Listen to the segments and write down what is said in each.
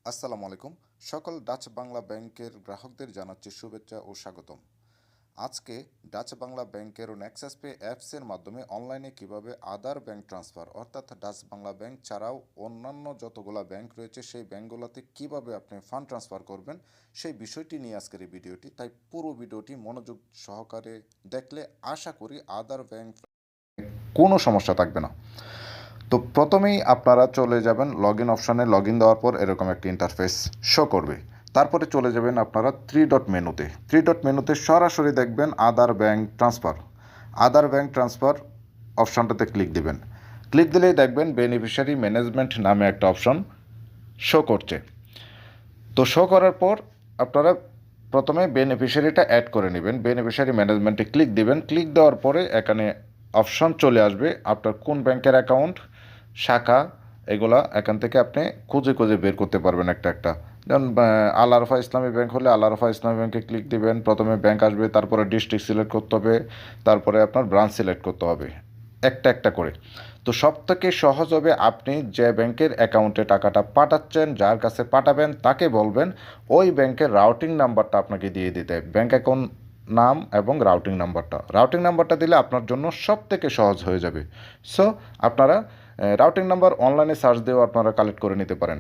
আসসালামু আলাইকুম। সকল ডাচ বাংলা ব্যাংকের গ্রাহকদের জানাচ্ছি শুভেচ্ছা ও স্বাগতম। আজকে ডাচ বাংলা ব্যাংকের ও নেক্সাস পে অ্যাপসের মাধ্যমে অনলাইনে কিভাবে আদার ব্যাংক ট্রান্সফার অর্থাৎ ডাচ বাংলা ব্যাংক ছাড়াও অন্যান্য যতগুলা ব্যাংক রয়েছে সেই ব্যাংকগুলোতে কিভাবে আপনি ফান্ড ট্রান্সফার করবেন সেই বিষয়টি নিয়ে আজকের এই ভিডিওটি। তাই পুরো ভিডিওটি মনোযোগ সহকারে দেখলে আশা করি আদার ব্যাংক কোনো সমস্যা থাকবে না। তো প্রথমেই আপনারা চলে যাবেন লগ ইন অপশানে। লগ ইন দেওয়ার পর এরকম একটি ইন্টারফেস শো করবে। তারপরে চলে যাবেন আপনারা থ্রি ডট মেনুতে সরাসরি দেখবেন other bank transfer. Other bank transfer অপশানটাতে ক্লিক দিবেন। ক্লিক দিলেই দেখবেন বেনিফিশিয়ারি ম্যানেজমেন্ট নামে একটা অপশন শো করছে। তো শো করার পর আপনারা প্রথমে বেনিফিশিয়ারিটা অ্যাড করে নেবেন। বেনিফিশিয়ারি ম্যানেজমেন্টে ক্লিক দিবেন। ক্লিক দেওয়ার পরে এখানে অপশন চলে আসবে আপনার কোন ব্যাংকের অ্যাকাউন্ট, শাখা, এগুলা এখান থেকে আপনি খুঁজে খুঁজে বের করতে পারবেন একটা একটা। যেমন আল আরফা ইসলামী ব্যাংক হলে আল আরফা ইসলামী ব্যাংকে ক্লিক দিবেন। প্রথমে ব্যাংক আসবে, তারপরে ডিস্ট্রিক্ট সিলেক্ট করতে হবে, তারপরে আপনার ব্রাঞ্চ সিলেক্ট করতে হবে একটা একটা করে। তো সব থেকে সহজ হবে আপনি যে ব্যাংকের অ্যাকাউন্টে টাকাটা পাঠাচ্ছেন, যার কাছে পাঠাবেন তাকে বলবেন ওই ব্যাংকের রাউটিং নাম্বারটা আপনাকে দিয়ে দিতে। ব্যাংক অ্যাকাউন্ট নাম এবং রাউটিং নাম্বারটা দিলে আপনার জন্য সব থেকে সহজ হয়ে যাবে। সো আপনারা রাউটিং নাম্বার অনলাইনে সার্চ দিয়েও আপনারা কালেক্ট করে নিতে পারেন।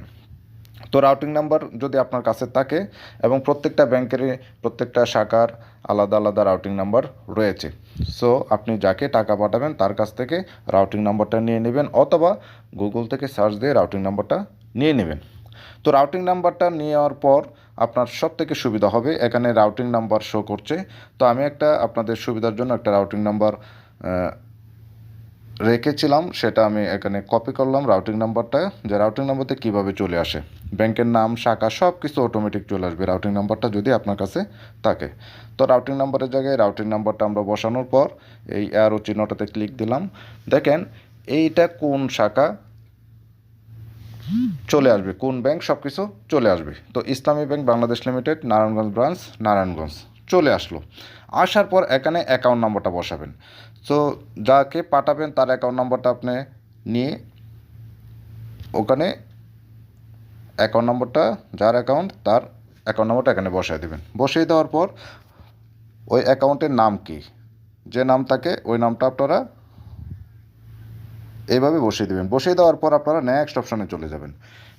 তো রাউটিং নাম্বার যদি আপনার কাছে থাকে, এবং প্রত্যেকটা ব্যাংকেরই প্রত্যেকটা শাখার আলাদা আলাদা রাউটিং নাম্বার রয়েছে। সো আপনি যাকে টাকা পাঠাবেন তার কাছ থেকে রাউটিং নাম্বারটা নিয়ে নেবেন, অথবা গুগল থেকে সার্চ দিয়ে রাউটিং নাম্বারটা নিয়ে নেবেন। তো রাউটিং নাম্বারটা নেওয়ার পর আপনার সব থেকে সুবিধা হবে, এখানে রাউটিং নাম্বার শো করছে। তো আমি একটা আপনাদের সুবিধার জন্য একটা রাউটিং নাম্বার রেখেছিলাম, সেটা আমি এখানে কপি করলাম রাউটিং নাম্বারটা। যে রাউটিং নাম্বারতে কীভাবে চলে আসে, ব্যাংকের নাম, শাখা সব কিছু অটোমেটিক চলে আসবে রাউটিং নাম্বারটা যদি আপনার কাছে থাকে। তো রাউটিং নাম্বারের জায়গায় রাউটিং নাম্বারটা আমরা বসানোর পর এই অ্যারো চিহ্নটাতে ক্লিক দিলাম। দেখেন এইটা কোন শাখা চলে আসবে, কোন ব্যাংক সব কিছু চলে আসবে। তো ইসলামী bank Bangladesh limited, Narayanganj branch, Narayanganj চলে আসলো। আসার পর এখানে অ্যাকাউন্ট নাম্বারটা বসাবেন। তো যাকে পাঠাবেন তার অ্যাকাউন্ট নাম্বারটা আপনি নিয়ে ওখানে অ্যাকাউন্ট নাম্বারটা, যার অ্যাকাউন্ট তার অ্যাকাউন্ট নাম্বারটা এখানে বসায় দেবেন। বসিয়ে দেওয়ার পর ওই অ্যাকাউন্টের নাম কি, যে নাম থাকে ওই নামটা আপনারা এইভাবে বসিয়ে দেবেন। বসিয়ে দেওয়ার পর আপনারা নেক্সট অপশানে চলে যাবেন।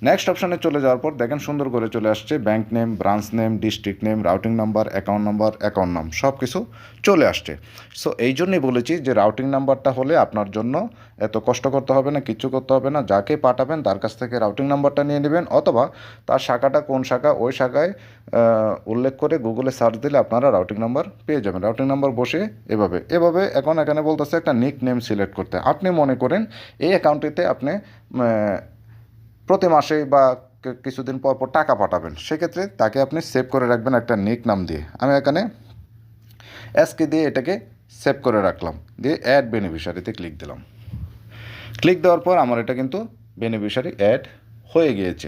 নেক্সট অপশানে চলে যাওয়ার পর দেখেন সুন্দর করে চলে আসছে bank name, branch name, district name, routing number, account নাম সব কিছু চলে আসছে। সো এই জন্যই বলেছি যে রাউটিং নাম্বারটা হলে আপনার জন্য এত কষ্ট করতে হবে না, কিচ্ছু করতে হবে না। যাকে পাঠাবেন তার কাছ থেকে রাউটিং নাম্বারটা নিয়ে নেবেন, অথবা তার শাখাটা কোন শাখা ওই শাখায় উল্লেখ করে গুগলে সার্চ দিলে আপনারা রাউটিং নাম্বার পেয়ে যাবেন। রাউটিং নাম্বার বসে এভাবে এভাবে এখন এখানে বলতেছে একটা নিক নেম সিলেক্ট করতে। আপনি মনে করেন এই অ্যাকাউন্টটিতে আপনি প্রতি মাসে বা কিছুদিন পর পর টাকা পাঠাবেন, সেক্ষেত্রে তাকে আপনি সেভ করে রাখবেন একটা নিক নাম দিয়ে। আমি এখানে এসকে দিয়ে এটাকে সেভ করে রাখলাম, দিয়ে অ্যাড বেনিফিশিয়ারিতে ক্লিক দিলাম। ক্লিক দেওয়ার পর আমার এটা কিন্তু বেনিফিশিয়ারি অ্যাড হয়ে গিয়েছে।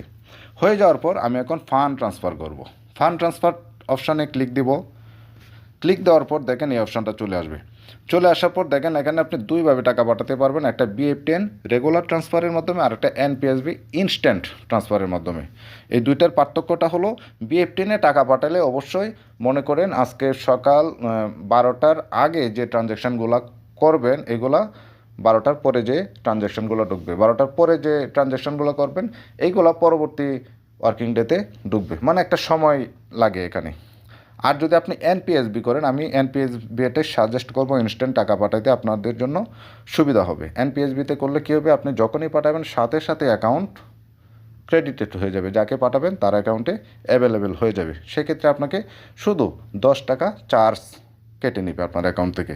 হয়ে যাওয়ার পর আমি এখন ফান্ড ট্রান্সফার করব। ফান্ড ট্রান্সফার অপশানে ক্লিক দিব। ক্লিক দেওয়ার পর দেখেন এই অপশানটা চলে আসবে। চলে আসার পর দেখেন এখানে আপনি দুইভাবে টাকা পাঠাতে পারবেন, একটা BF10 রেগুলার ট্রান্সফারের মাধ্যমে আর একটা NPSB ইনস্ট্যান্ট ট্রান্সফারের মাধ্যমে। এই দুইটার পার্থক্যটা হলো BF10-এ টাকা পাঠালে অবশ্যই মনে করেন আজকে সকাল 12টার আগে যে ট্রানজ্যাকশানগুলো করবেন এগুলা 12টার পরে যে ট্রানজ্যাকশানগুলো ঢুকবে, 12টার পরে যে ট্রানজ্যাকশানগুলো করবেন এইগুলো পরবর্তী ওয়ার্কিং ডেতে ঢুকবে, মানে একটা সময় লাগে এখানে। আর যদি আপনি NPSB করেন, আমি NPSB-তে সাজেস্ট করবো ইনস্ট্যান্ট টাকা পাঠাইতে, আপনাদের জন্য সুবিধা হবে। NPSB-তে করলে কী হবে, আপনি যখনই পাঠাবেন সাথে সাথে অ্যাকাউন্ট ক্রেডিটেড হয়ে যাবে, যাকে পাঠাবেন তার অ্যাকাউন্টে অ্যাভেলেবেল হয়ে যাবে। সেক্ষেত্রে আপনাকে শুধু 10 টাকা চার্জ কেটে নেবে আপনার অ্যাকাউন্ট থেকে।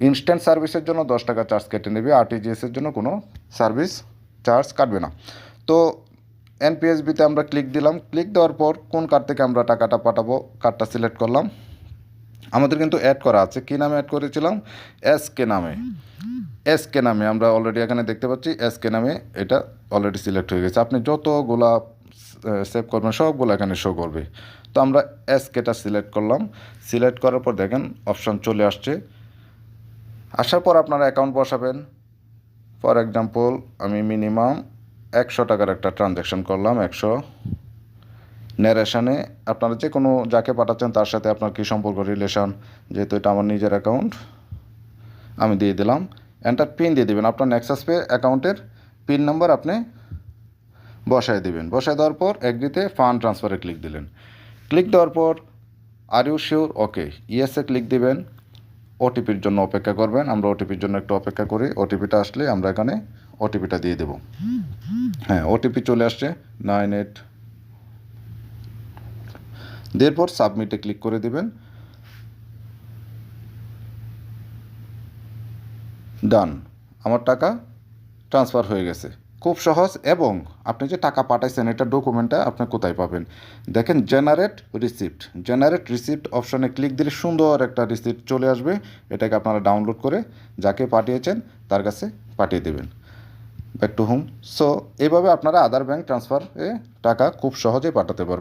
ইনস্ট্যান্ট সার্ভিসের জন্য 10 টাকা চার্জ কেটে নেবে, RTGS-এর জন্য কোনো সার্ভিস চার্জ কাটবে না। তো NPSB-তে আমরা ক্লিক দিলাম। ক্লিক দেওয়ার পর কোন কার্ড থেকে আমরা টাকাটা পাঠাবো কার্ডটা সিলেক্ট করলাম। আমাদের কিন্তু অ্যাড করা আছে, কী নামে অ্যাড করেছিলাম, এসকে নামে আমরা অলরেডি এখানে দেখতে পাচ্ছি এসকে নামে এটা অলরেডি সিলেক্ট হয়ে গেছে। আপনি যতগুলা সেভ করবেন সবগুলো এখানে শো করবে। তো আমরা এসকেটা সিলেক্ট করলাম। সিলেক্ট করার পর দেখেন অপশান চলে আসছে। আসার পর আপনারা অ্যাকাউন্ট বসাবেন। ফর এক্সাম্পল আমি মিনিমাম 100 টাকার একটা ট্রানজ্যাকশান করলাম, 100 ন্যারেশনে আপনারা যে কোনো যাকে পাঠাচ্ছেন তার সাথে আপনার কী সম্পর্ক রিলেশন, যেহেতু এটা আমার নিজের অ্যাকাউন্ট আমি দিয়ে দিলাম। এন্টার পিন দিয়ে দেবেন, আপনার নেক্সাস পে অ্যাকাউন্টের পিন নাম্বার আপনি বসায় দেবেন। বসায় দেওয়ার পর এগ্রিতে ফান্ড ট্রান্সফারে ক্লিক দিলেন। ক্লিক দেওয়ার পর আর ইউ শিওর, ওকে, ইয়েসে ক্লিক দিবেন। ওটিপির জন্য অপেক্ষা করবেন, আমরা ওটিপির জন্য একটু অপেক্ষা করি। ওটিপিটা আসলে আমরা এখানে ওটিপিটা দিয়ে দেব। হ্যাঁ, ওটিপি চলে আসছে 98। দেওয়ার পর সাবমিটে ক্লিক করে দিবেন। ডান, আমার টাকা ট্রান্সফার হয়ে গেছে। খুব সহজ। এবং আপনি যে টাকা পাঠাইছেন এটা ডকুমেন্টটা আপনি কোথায় পাবেন দেখেন, জেনারেট রিসিপ্ট অপশনে ক্লিক দিলে সুন্দর একটা রিসিপ্ট চলে আসবে। এটাকে আপনারা ডাউনলোড করে যাকে পাঠিয়েছেন তার কাছে পাঠিয়ে দেবেন। Back to home. সো এইভাবে আপনারা আদার ব্যাংক ট্রান্সফারে টাকা খুব সহজে পাঠাতে পারবেন।